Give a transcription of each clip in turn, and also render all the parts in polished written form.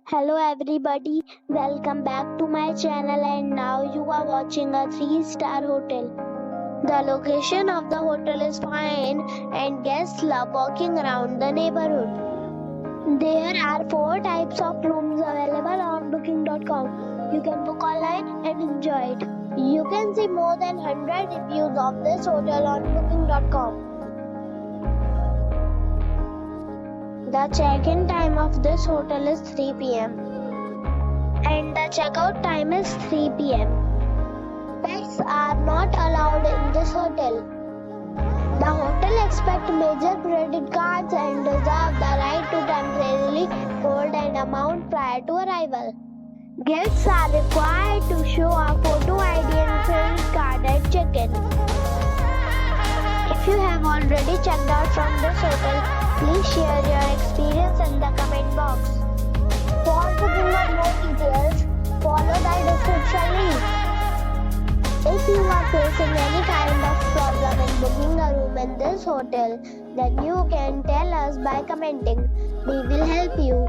Hello everybody, welcome back to my channel and now you are watching a 3-star hotel. The location of the hotel is fine and guests love walking around the neighborhood. There are 4 types of rooms available on booking.com. You can book online and enjoy it. You can see more than 100 reviews of this hotel on booking.com. The check-in time of this hotel is 3 p.m. and the check-out time is 3 p.m. Pets are not allowed in this hotel. The hotel accepts major credit cards and reserves the right to temporarily hold an amount prior to arrival. Guests are required to show a photo ID and credit card at check-in. If you have already checked out from this hotel, please share your experience in the comment box. For booking or more details, follow the description link. If you are facing any kind of problem in booking a room in this hotel, then you can tell us by commenting. We will help you.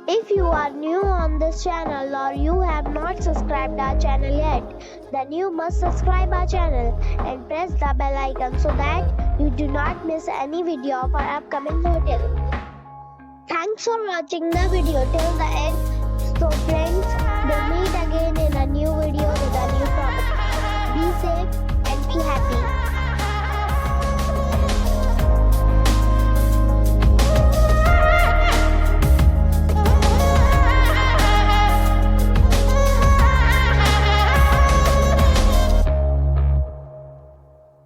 If you are new on this channel or you have not subscribed our channel yet, then you must subscribe our channel and press the bell icon so that you do not miss any video of our upcoming hotel. Thanks for watching the video till the end. So friends, we'll meet again in a new video with a new property. Be safe and be happy.